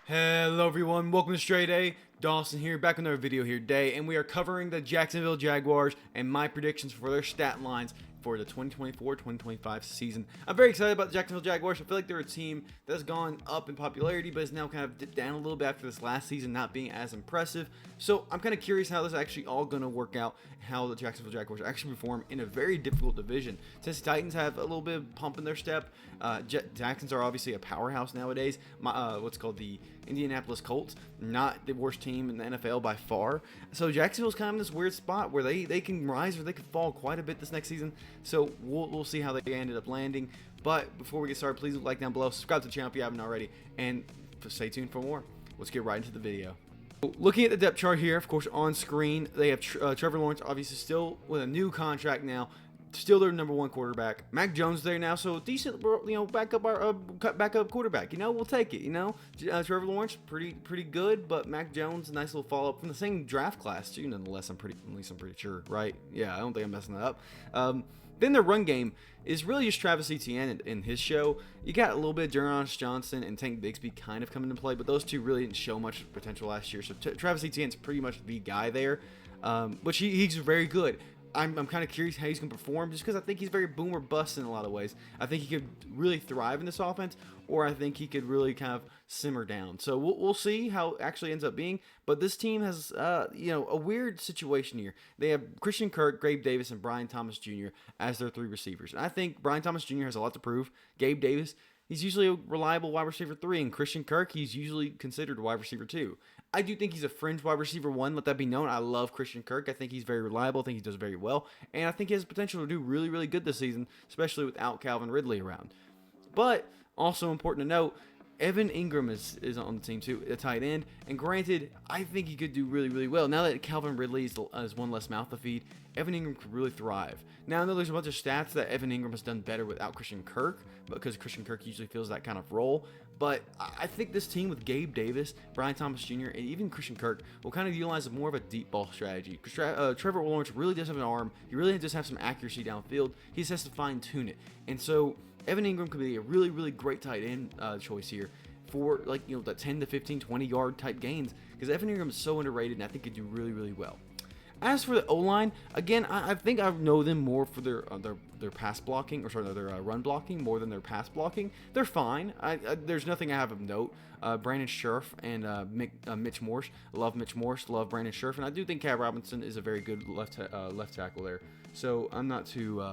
Hello everyone, welcome to StraightA. Dawson here, back with another video here today, and we are covering the Jacksonville Jaguars and my predictions for their stat lines for the 2024-2025 season. I'm very excited about the Jacksonville Jaguars. I feel like they're a team that has gone up in popularity, but has now kind of dipped down a little bit after this last season not being as impressive. So I'm kind of curious how this is actually all going to work out, how the Jacksonville Jaguars actually perform in a very difficult division. Tennessee Titans have a little bit of pump in their step. Texans are obviously a powerhouse nowadays. What's called the Indianapolis Colts, not the worst team in the NFL by far. So Jacksonville's kind of in this weird spot where they can rise or they can fall quite a bit this next season. So we'll see how they ended up landing. But before we get started, please like down below, subscribe to the channel if you haven't already, and stay tuned for more. Let's get right into the video. Looking at the depth chart here, of course, on screen, they have Trevor Lawrence, obviously still with a new contract now. Still their number one quarterback. Mac Jones there now, so decent, backup quarterback. We'll take it. Trevor Lawrence pretty good, but Mac Jones, a nice little follow up from the same draft class too. Nonetheless, at least I'm pretty sure, right? Yeah, I don't think I'm messing that up. Then their run game is really just Travis Etienne and his show. You got a little bit of Jerron Johnson and Tank Bigsby kind of coming into play, but those two really didn't show much potential last year. So Travis Etienne's pretty much the guy there, but he's very good. I'm kind of curious how he's going to perform, just because I think he's very boom or bust in a lot of ways. I think he could really thrive in this offense, or I think he could really kind of simmer down. So we'll see how it actually ends up being. But this team has, a weird situation here. They have Christian Kirk, Gabe Davis, and Brian Thomas Jr. as their three receivers. And I think Brian Thomas Jr. has a lot to prove. Gabe Davis, he's usually a reliable wide receiver 3, and Christian Kirk, he's usually considered a wide receiver 2. I do think he's a fringe wide receiver 1, let that be known. I love Christian Kirk. I think he's very reliable. I think he does very well. And I think he has potential to do really, really good this season, especially without Calvin Ridley around. But also important to note, Evan Ingram is on the team too, a tight end. And granted, I think he could do really, really well. Now that Calvin Ridley is one less mouth to feed, Evan Ingram could really thrive. Now I know there's a bunch of stats that Evan Ingram has done better without Christian Kirk, because Christian Kirk usually fills that kind of role. But I think this team with Gabe Davis, Brian Thomas Jr., and even Christian Kirk will kind of utilize more of a deep ball strategy. Because Trevor Lawrence really does have an arm. He really does have some accuracy downfield. He just has to fine tune it. And so Evan Ingram could be a really, really great tight end choice here for that 10 to 15, 20 yard type gains, because Evan Ingram is so underrated, and I think he'd do really, really well. As for the O-line, again, I think I know them more for their pass blocking, or sorry, their run blocking more than their pass blocking. They're fine. There's nothing I have of note. Brandon Scherff and Mitch Morse. Love Mitch Morse. Love Brandon Scherff, and I do think Cab Robinson is a very good left tackle there. So I'm not too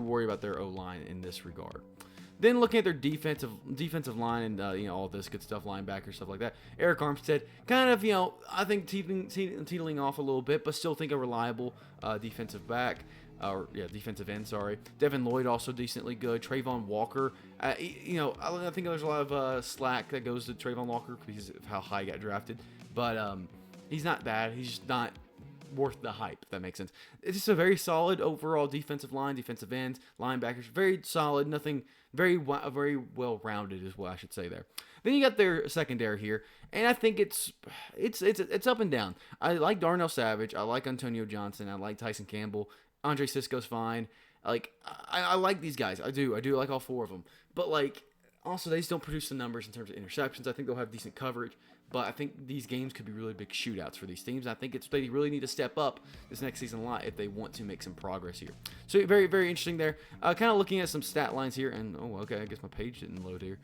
worried about their O-line in this regard. Then looking at their defensive line and all this good stuff, linebacker stuff like that. Eric Armstead, kind of I think teetering off a little bit, but still think a reliable defensive back, defensive end. Sorry, Devin Lloyd also decently good. Trayvon Walker, I think there's a lot of slack that goes to Trayvon Walker because of how high he got drafted, but he's not bad. He's just not worth the hype, if that makes sense. It's just a very solid overall defensive line, defensive ends, linebackers, very solid. Nothing very well rounded is what I should say there. Then you got their secondary here, and I think it's up and down. I like Darnell Savage, I like Antonio Johnson, I like Tyson Campbell, Andre Sisco's fine. I like these guys. I do like all four of them, but also they just don't produce the numbers in terms of interceptions. I think they'll have decent coverage, but I think these games could be really big shootouts for these teams. I think they really need to step up this next season a lot if they want to make some progress here. So very, very interesting there. Kind of looking at some stat lines here, and okay, I guess my page didn't load here.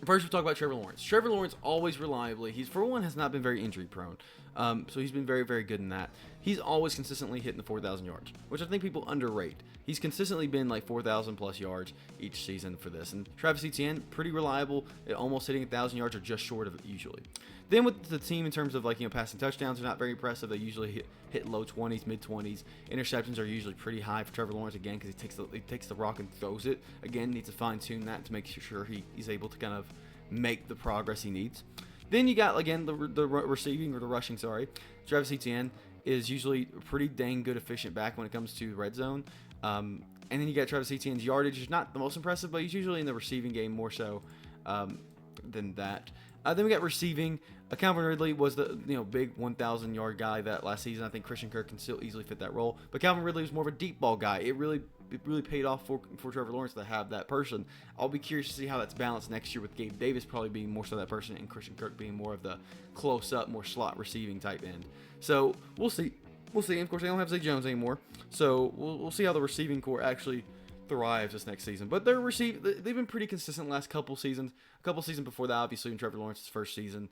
First, we'll talk about Trevor Lawrence. Trevor Lawrence always reliably. Has not been very injury prone. So he's been very, very good in that. He's always consistently hitting the 4,000 yards, which I think people underrate. He's consistently been 4,000 plus yards each season for this. And Travis Etienne, pretty reliable at almost hitting 1,000 yards or just short of it usually. Then with the team in terms of passing touchdowns, they're not very impressive. They usually hit low 20s, mid 20s. Interceptions are usually pretty high for Trevor Lawrence again, because he takes the rock and throws it. Again, needs to fine tune that to make sure he's able to kind of make the progress he needs. Then you got, again, the rushing. Travis Etienne is usually a pretty dang good efficient back when it comes to red zone. And then you got Travis Etienne's yardage is not the most impressive, but he's usually in the receiving game more so than that. Then we got receiving. Calvin Ridley was the big 1,000 yard guy that last season. I think Christian Kirk can still easily fit that role, but Calvin Ridley was more of a deep ball guy. It really it really paid off for Trevor Lawrence to have that person. I'll be curious to see how that's balanced next year with Gabe Davis probably being more so that person and Christian Kirk being more of the close-up, more slot receiving type end. So we'll see. We'll see. And of course, they don't have Zay Jones anymore, so we'll see how the receiving core actually thrives this next season. But they've been pretty consistent the last couple seasons. A couple seasons before that, obviously, in Trevor Lawrence's first season,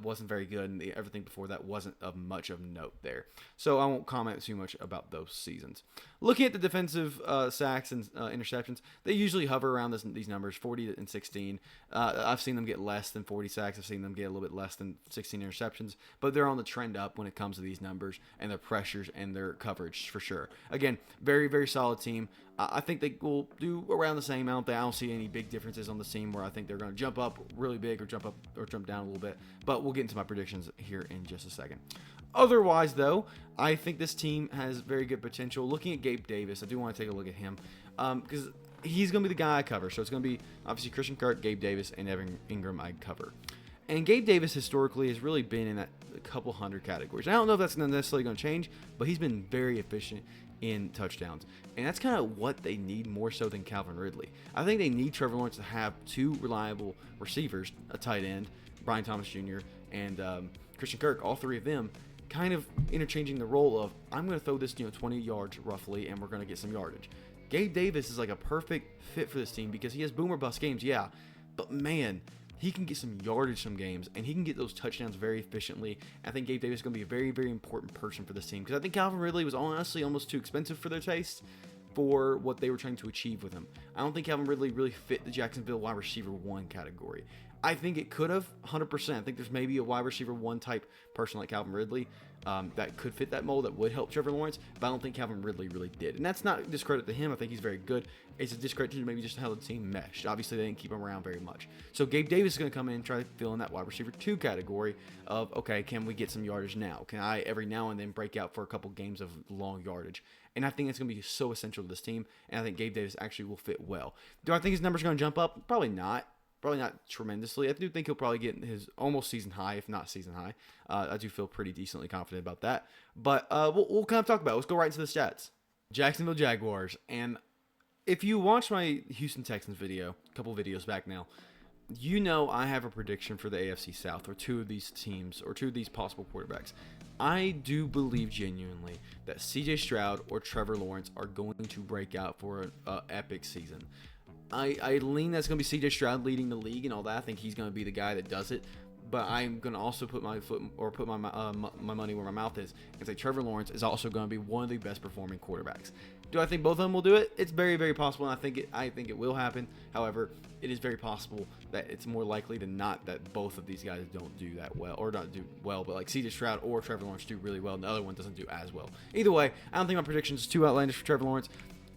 wasn't very good, and everything before that wasn't of much of note there. So I won't comment too much about those seasons. Looking at the defensive sacks and interceptions, they usually hover around these numbers, 40 and 16. I've seen them get less than 40 sacks. I've seen them get a little bit less than 16 interceptions, but they're on the trend up when it comes to these numbers and their pressures and their coverage for sure. Again, very, very solid team. I think they will do around the same amount. I don't see any big differences on the team where I think they're going to jump up really big or jump down a little bit. But we'll get into my predictions here in just a second. Otherwise, though, I think this team has very good potential. Looking at Gabe Davis, I do want to take a look at him because he's going to be the guy I cover. So it's going to be obviously Christian Kirk, Gabe Davis, and Evan Ingram I cover. And Gabe Davis historically has really been in that couple hundred categories. I don't know if that's necessarily going to change, but he's been very efficient in touchdowns. And that's kind of what they need more so than Calvin Ridley. I think they need Trevor Lawrence to have two reliable receivers, a tight end, Brian Thomas Jr., and Christian Kirk, all three of them, kind of interchanging the role of, I'm going to throw this 20 yards roughly, and we're going to get some yardage. Gabe Davis is like a perfect fit for this team because he has boom or bust games, yeah, but man, he can get some yardage some games, and he can get those touchdowns very efficiently. I think Gabe Davis is going to be a very, very important person for this team because I think Calvin Ridley was honestly almost too expensive for their taste for what they were trying to achieve with him. I don't think Calvin Ridley really fit the Jacksonville wide receiver 1 category. I think it could have, 100%. I think there's maybe a wide receiver 1 type person like Calvin Ridley that could fit that mold, that would help Trevor Lawrence, but I don't think Calvin Ridley really did. And that's not a discredit to him. I think he's very good. It's a discredit to maybe just how the team meshed. Obviously, they didn't keep him around very much. So Gabe Davis is going to come in and try to fill in that wide receiver 2 category of, okay, can we get some yardage now? Can I every now and then break out for a couple games of long yardage? And I think it's going to be so essential to this team, and I think Gabe Davis actually will fit well. Do I think his numbers are going to jump up? Probably not. Probably not tremendously. I do think he'll probably get his almost season high, if not season high. I do feel pretty decently confident about that. But we'll kind of talk about it. Let's go right into the stats. Jacksonville Jaguars. And if you watch my Houston Texans video, a couple videos back now, you know I have a prediction for the AFC South, or two of these teams, or two of these possible quarterbacks. I do believe genuinely that CJ Stroud or Trevor Lawrence are going to break out for an epic season. I lean that's going to be CJ Stroud leading the league and all that. I think he's going to be the guy that does it. But I'm going to also put my money where my mouth is and say Trevor Lawrence is also going to be one of the best performing quarterbacks. Do I think both of them will do it? It's very, very possible, and I think it will happen. However, it is very possible that it's more likely than not that both of these guys don't do that well, or not do well, but like CJ Stroud or Trevor Lawrence do really well, and the other one doesn't do as well. Either way, I don't think my prediction is too outlandish for Trevor Lawrence.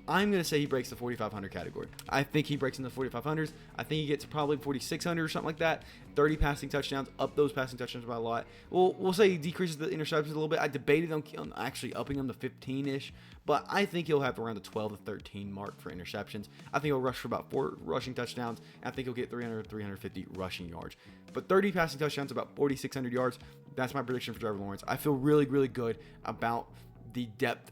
I'm going to say he breaks the 4,500 category. I think he breaks in the 4,500s. I think he gets probably 4,600 or something like that. 30 passing touchdowns, up those passing touchdowns by a lot. We'll say he decreases the interceptions a little bit. I debated on actually upping them to 15-ish, but I think he'll have around the 12 to 13 mark for interceptions. I think he'll rush for about 4 rushing touchdowns. And I think he'll get 300 350 rushing yards. But 30 passing touchdowns, about 4,600 yards. That's my prediction for Trevor Lawrence. I feel really, really good about the depth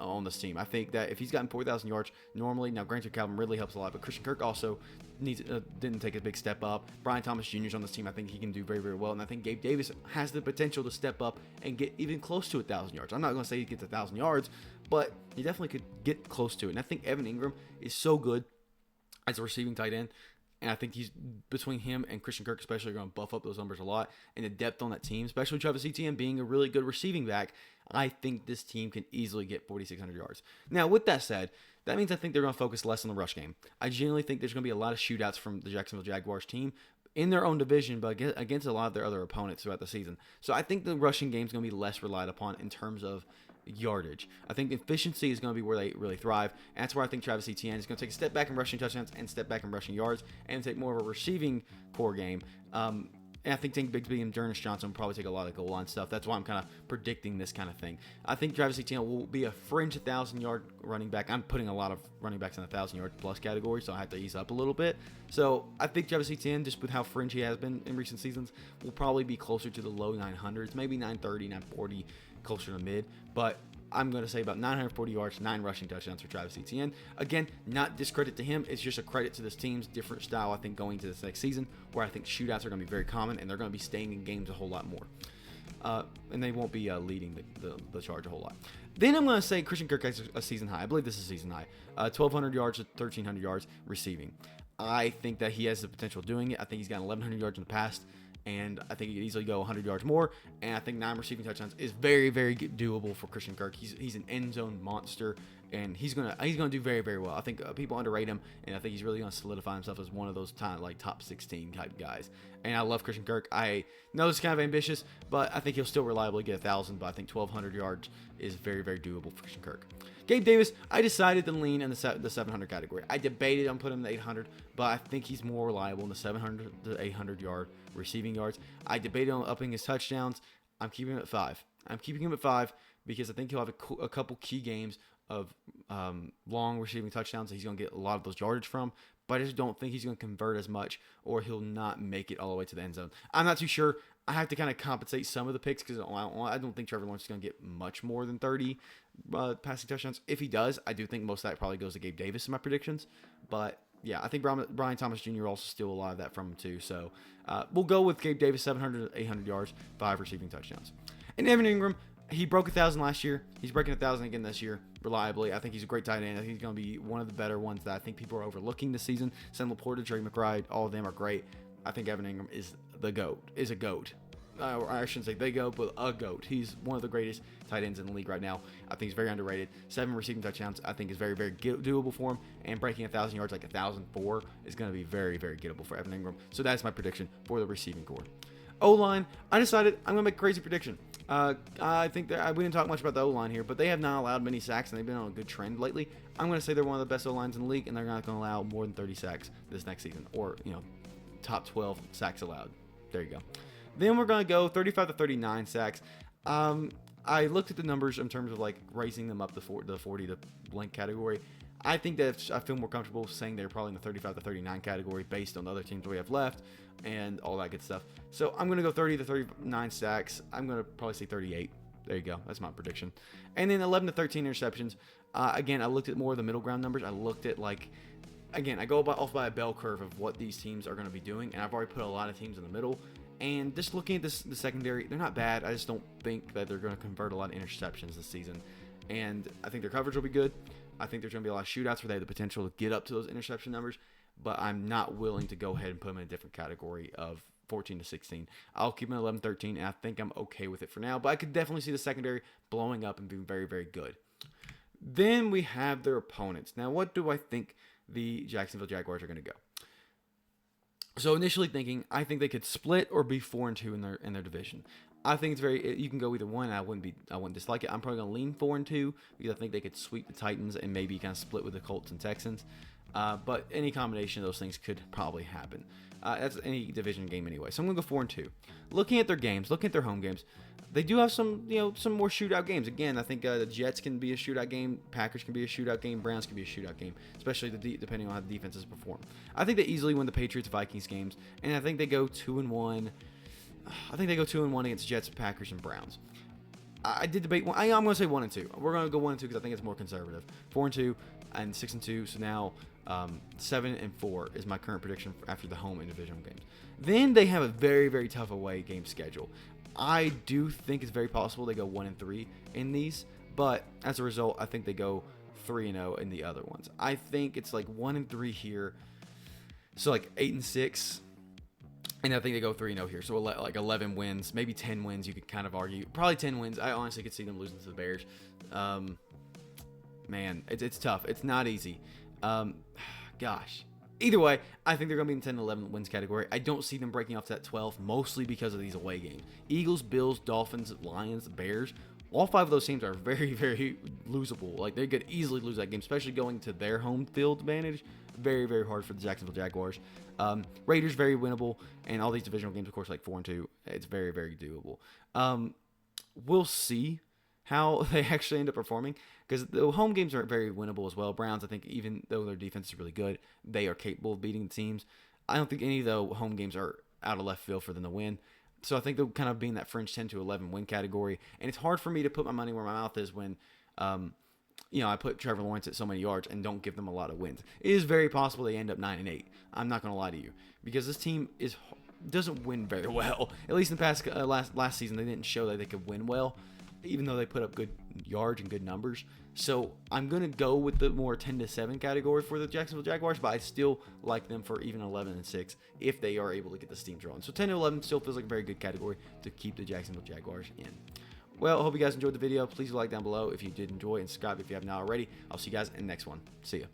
on this team. I think that if he's gotten 4,000 yards normally, now granted Calvin Ridley helps a lot, but Christian Kirk also didn't take a big step up. Brian Thomas Jr. is on this team. I think he can do very, very well, and I think Gabe Davis has the potential to step up and get even close to 1,000 yards. I'm not going to say he gets 1,000 yards, but he definitely could get close to it. And I think Evan Ingram is so good as a receiving tight end. And I think he's between him and Christian Kirk especially are going to buff up those numbers a lot. And the depth on that team, especially Travis Etienne being a really good receiving back, I think this team can easily get 4,600 yards. Now, with that said, that means I think they're going to focus less on the rush game. I genuinely think there's going to be a lot of shootouts from the Jacksonville Jaguars team in their own division, but against a lot of their other opponents throughout the season. So I think the rushing game is going to be less relied upon in terms of yardage. I think efficiency is going to be where they really thrive, and that's where I think Travis Etienne is going to take a step back in rushing touchdowns and step back in rushing yards and take more of a receiving core game. And I think Tank Bigsby and D'Ernest Johnson will probably take a lot of goal line stuff. That's why I'm kind of predicting this kind of thing. I think Travis Etienne will be a fringe 1,000-yard running back. I'm putting a lot of running backs in the 1,000-yard plus category, so I have to ease up a little bit. So I think Travis Etienne, just with how fringe he has been in recent seasons, will probably be closer to the low 900s, maybe 930, 940, closer to mid. But I'm going to say about 940 yards, 9 rushing touchdowns for Travis Etienne. Again, not discredit to him. It's just a credit to this team's different style, I think, going to this next season, where I think shootouts are going to be very common, and they're going to be staying in games a whole lot more. And they won't be leading the charge a whole lot. Then I'm going to say Christian Kirk has a season high. I believe this is a season high. 1,200 yards to 1,300 yards receiving. I think that he has the potential of doing it. I think he's gotten 1,100 yards in the past, and I think he could easily go 100 yards more. And I think 9 receiving touchdowns is very, very doable for Christian Kirk. He's an end zone monster, and he's gonna do very, very well. I think people underrate him, and I think he's really gonna solidify himself as one of those top 16 type guys. And I love Christian Kirk. I know it's kind of ambitious, but I think he'll still reliably get 1,000. But I think 1,200 yards is very, very doable for Christian Kirk. Gabe Davis, I decided to lean in the 700 category. I debated on putting him in the 800, but I think he's more reliable in the 700 to 800 yard receiving yards. I debated on upping his touchdowns. I'm keeping him at 5. I'm keeping him at 5 because I think he'll have a couple key games of long receiving touchdowns that he's going to get a lot of those yardage from, but I just don't think he's going to convert as much, or he'll not make it all the way to the end zone. I'm not too sure. I have to kind of compensate some of the picks because I don't think Trevor Lawrence is going to get much more than 30 passing touchdowns. If he does, I do think most of that probably goes to Gabe Davis in my predictions. But yeah, I think Brian Thomas Jr. will also steal a lot of that from him too. So we'll go with Gabe Davis, 700 to 800 yards, 5 receiving touchdowns. And Evan Ingram, he broke 1,000 last year. He's breaking 1,000 again this year reliably. I think he's a great tight end. I think he's going to be one of the better ones that I think people are overlooking this season. Sam Laporta, Trey McBride, all of them are great. I think Evan Ingram is a goat. I shouldn't say the GOAT, but a GOAT. He's one of the greatest tight ends in the league right now. I think he's very underrated. 7 receiving touchdowns, I think, is very, very doable for him. And breaking 1,000 yards, like 1,004, is going to be very, very gettable for Evan Ingram. So that's my prediction for the receiving core. O-line, I decided I'm going to make a crazy prediction. I think that we didn't talk much about the O-line here, but they have not allowed many sacks, and they've been on a good trend lately. I'm going to say they're one of the best O-lines in the league, and they're not going to allow more than 30 sacks this next season, or, top 12 sacks allowed. There you go. Then we're going to go 35 to 39 sacks. I looked at the numbers in terms of like raising them up the 40 to blank category. I think that I feel more comfortable saying they're probably in the 35 to 39 category based on the other teams we have left and all that good stuff. So I'm going to go 30 to 39 sacks. I'm going to probably say 38. There you go. That's my prediction. And then 11 to 13 interceptions. Again, I looked at more of the middle ground numbers. I looked at I go off by a bell curve of what these teams are going to be doing, and I've already put a lot of teams in the middle. And just looking at the secondary, they're not bad. I just don't think that they're going to convert a lot of interceptions this season. And I think their coverage will be good. I think there's going to be a lot of shootouts where they have the potential to get up to those interception numbers. But I'm not willing to go ahead and put them in a different category of 14 to 16. I'll keep them at 11, 13, and I think I'm okay with it for now. But I could definitely see the secondary blowing up and being very, very good. Then we have their opponents. Now, what do I think the Jacksonville Jaguars are going to go? So initially thinking, I think they could split or be 4-2 in their division. I think it's you can go either one. I wouldn't dislike it. I'm probably gonna lean 4-2 because I think they could sweep the Titans and maybe kind of split with the Colts and Texans. But any combination of those things could probably happen. That's any division game anyway. So I'm gonna go 4-2. Looking at their games, looking at their home games, they do have some more shootout games. Again, I think the Jets can be a shootout game, Packers can be a shootout game, Browns can be a shootout game, especially depending on how the defenses perform. I think they easily win the Patriots-Vikings games, and I think they go 2-1. I think they go 2-1 against Jets, Packers, and Browns. I did debate one. I'm going to say 1-2. We're going to go 1-2 because I think it's more conservative. 4-2 and 6-2. So now 7-4 is my current prediction after the home and divisional games. Then they have a very, very tough away game schedule. I do think it's very possible they go 1-3 in these, but as a result, I think they go 3-0 in the other ones. I think it's like 1-3 here, so like 8-6, and I think they go 3-0 here. So like 11 wins, maybe 10 wins. You could kind of argue probably 10 wins. I honestly could see them losing to the Bears. Man, it's tough. It's not easy. Gosh. Either way, I think they're going to be in the 10-11 wins category. I don't see them breaking off to that 12, mostly because of these away games. Eagles, Bills, Dolphins, Lions, Bears. All 5 of those teams are very, very losable. Like, they could easily lose that game, especially going to their home field advantage. Very, very hard for the Jacksonville Jaguars. Raiders, very winnable. And all these divisional games, of course, like 4-2. It's very, very doable. We'll see how they actually end up performing, because the home games are very winnable as well. Browns, I think, even though their defense is really good, they are capable of beating the teams. I don't think any of the home games are out of left field for them to win. So I think they'll kind of be in that fringe 10 to 11 win category. And it's hard for me to put my money where my mouth is when You know, I put Trevor Lawrence at so many yards and don't give them a lot of wins. It is very possible they end up 9-8. I'm not going to lie to you, because this team doesn't win very well. At least in the past last season, they didn't show that they could win well, even though they put up good yards and good numbers. So I'm going to go with the more 10-7 category for the Jacksonville Jaguars, but I still like them for even 11-6 if they are able to get the steam rolling. So 10-11 still feels like a very good category to keep the Jacksonville Jaguars in. Well, I hope you guys enjoyed the video. Please like down below if you did enjoy, and subscribe if you have not already. I'll see you guys in the next one. See ya.